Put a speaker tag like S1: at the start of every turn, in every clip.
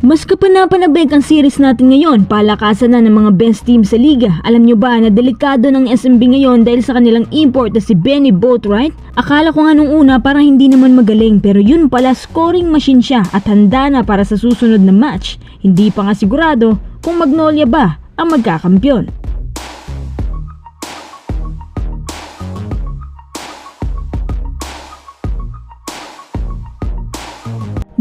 S1: Mas kapanapanabik ang series natin ngayon, palakasan na ng mga best team sa liga. Alam nyo ba na delikado ng SMB ngayon dahil sa kanilang import na si Benny Boatwright? Akala ko nga nung una parang hindi naman magaling, pero yun pala scoring machine siya at handa na para sa susunod na match. Hindi pa nga sigurado kung Magnolia ba ang magkakampyon.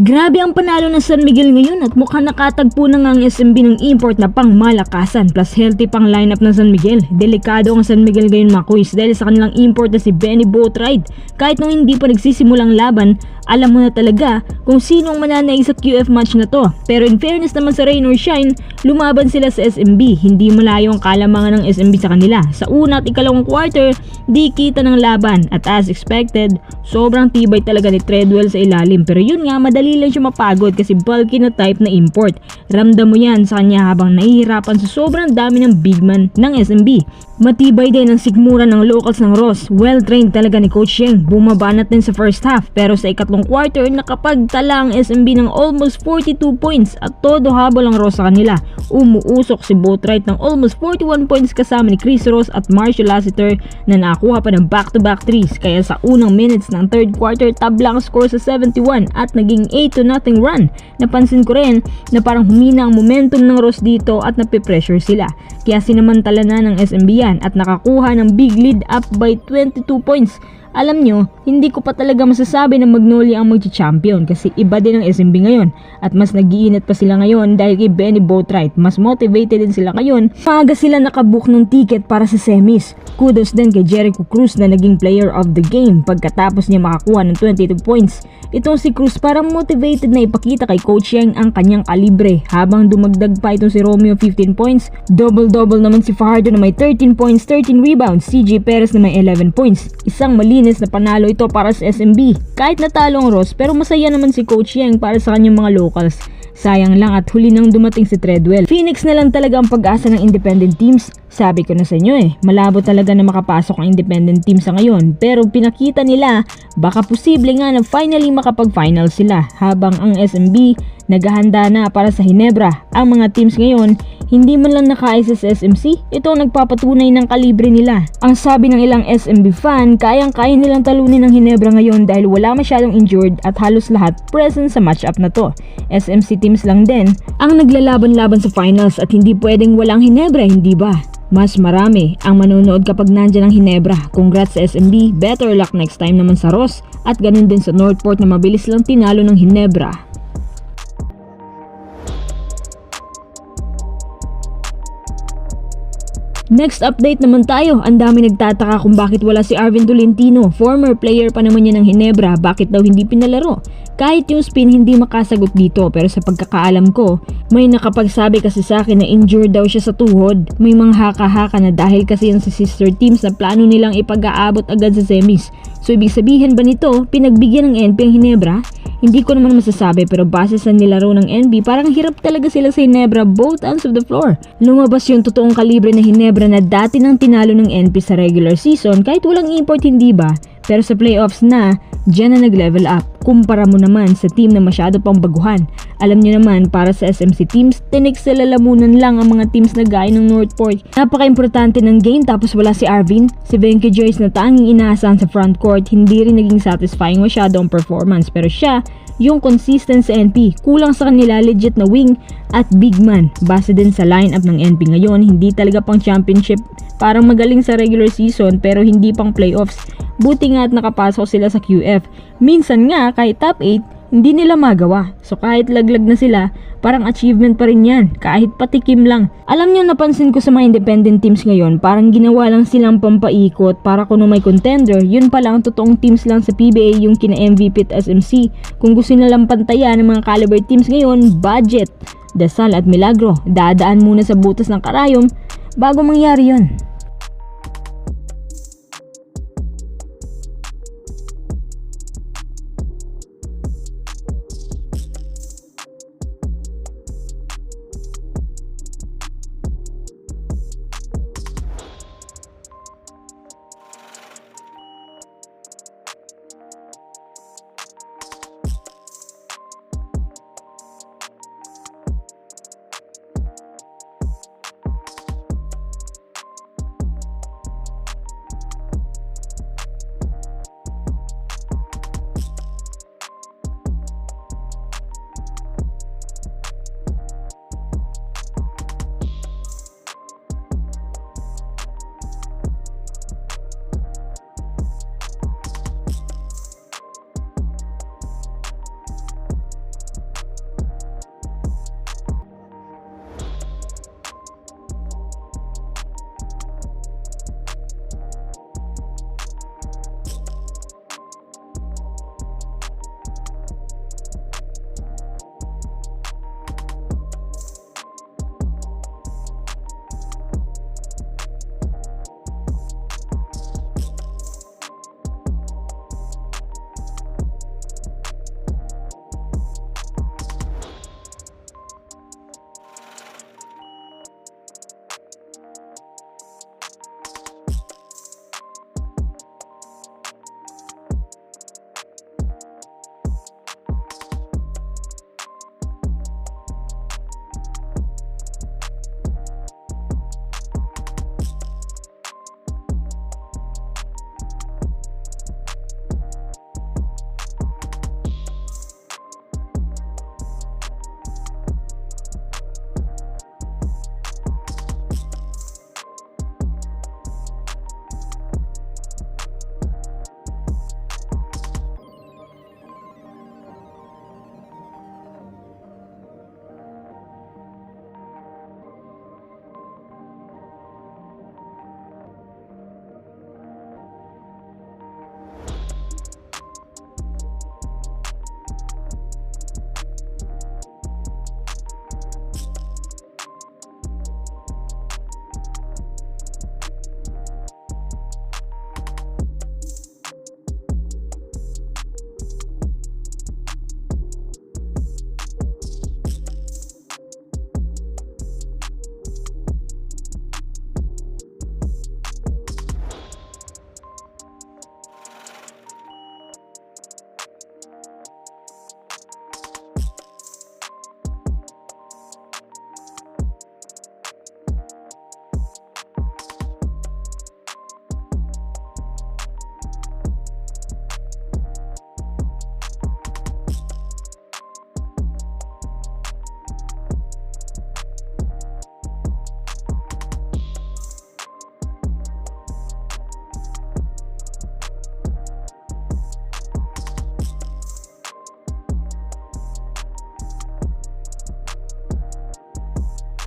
S1: Grabe ang panalo ng San Miguel ngayon at mukhang nakatagpo na nga ang SMB ng import na pang malakasan plus healthy pang lineup ng San Miguel. Delikado ang San Miguel ngayon mga kuys dahil sa kanilang import na si Benny Boatwright. Kahit nung hindi pa nagsisimulang laban, alam mo na talaga kung sino ang mananaig sa QF match na to. Pero in fairness naman sa rain or shine, lumaban sila sa SMB. Hindi malayo ang kalamangan ng SMB sa kanila. Sa una at ikalawang quarter, di kita ng laban at as expected, sobrang tibay talaga ni Treadwell sa ilalim. Pero yun nga, madali lang siya mapagod kasi bulky na type na import. Ramdam mo yan sa kanya habang nahihirapan sa sobrang dami ng big man ng SMB. Matibay din ang sigmura ng locals ng Ross. Well trained talaga ni Coach Yeng. Bumabanat din sa first half pero sa ikatlong quarter nakapagtala ang SMB ng almost 42 points at todo habol ang Ross sa kanila. Umuusok si Boatwright ng almost 41 points kasama ni Chris Ross at Marshall Lassiter na nakakuha pa ng back-to-back threes. Kaya sa unang minutes ng third quarter tabla ang score sa 71 at naging 8-0 run. Napansin ko rin na parang humina ang momentum ng Ross dito at napipressure sila. Kaya sinamantala na ng SMB yan at nakakuha ng big lead up by 22 points. Alam nyo, hindi ko pa talaga masasabi na Magnolia ang magcha-champion kasi iba din ang SMB ngayon at mas nag-iinit pa sila ngayon dahil kay Benny Boatwright. Mas motivated din sila ngayon. Maaga sila nakabook ng ticket para sa semis. Kudos din kay Jericho Cruz na naging player of the game pagkatapos niya makakuha ng 22 points. Itong si Cruz parang motivated na ipakita kay Coach Yeng ang kanyang kalibre habang dumagdag pa itong si Romeo 15 points. Double-double naman si Fajardo na may 13 points, 13 rebounds, CJ Perez na may 11 points. Isang malinis na panalo ito para sa SMB. Kahit natalo ang Ross pero masaya naman si Coach Yeng para sa kanyang mga locals. Sayang lang at huli nang dumating si Treadwell. Phoenix na lang talaga ang pag-asa ng independent teams. Sabi ko na sa inyo malabo talaga na makapasok ang independent teams sa ngayon. Pero pinakita nila, baka posible nga na finally makapag-final sila. Habang ang SMB naghahanda na para sa Hinebra. Ang mga teams ngayon, hindi man lang nakaisa sa SMC, ito ang nagpapatunay ng kalibre nila. Ang sabi ng ilang SMB fan, kayang-kaya nilang talunin ng Hinebra ngayon dahil wala masyadong injured at halos lahat present sa matchup na to. SMC teams lang din ang naglalaban-laban sa finals at hindi pwedeng walang Hinebra, hindi ba? Mas marami ang manonood kapag nandyan ang Hinebra. Congrats sa SMB, better luck next time naman sa Ross at ganun din sa Northport na mabilis lang tinalo ng Hinebra. Next update naman tayo, ang dami nagtataka kung bakit wala si Arvin Tolentino, former player pa naman niya ng Hinebra, bakit daw hindi pinalaro? Kahit yung spin hindi makasagot dito pero sa pagkakaalam ko, may nakapagsabi kasi sa akin na injured daw siya sa tuhod. May mga haka-haka na dahil kasi yan sa sister teams na plano nilang ipag-aabot agad sa semis. So ibig sabihin ba nito, pinagbigyan ng NP ang Hinebra? Hindi ko naman masasabi pero base sa nilaro ng NB, parang hirap talaga sila sa Hinebra both ends of the floor. Lumabas yung totoong kalibre na Hinebra na dati nang tinalo ng NP sa regular season kahit walang import, hindi ba? Pero sa playoffs na, dyan na nag-level up. Kumpara mo naman sa team na masyado pang baguhan. Alam niyo naman, para sa SMC teams, tinik sa lalamunan lang ang mga teams na gaya ng Northport. Napaka-importante ng game tapos wala si Arvin. Si Venky Joyce na tanging inaasahan sa frontcourt, hindi rin naging satisfying masyado ang performance. Pero siya, yung consistent sa NP, kulang sa kanila legit na wing at big man. Base din sa lineup ng NP ngayon, hindi talaga pang championship. Parang magaling sa regular season pero hindi pang playoffs. Buti nga at nakapasok sila sa QF. Minsan nga kahit top 8, hindi nila magawa. So kahit laglag na sila, parang achievement pa rin yan. Kahit patikim lang. Alam nyo, napansin ko sa mga independent teams ngayon, parang ginawa lang silang pampaikot para kung may contender, yun pala ang totoong teams lang sa PBA yung kina MVP at SMC. Kung gusto nilang pantayan ng mga caliber teams ngayon, budget, dasal at milagro. Dadaan muna sa butas ng karayom bago mangyari yun.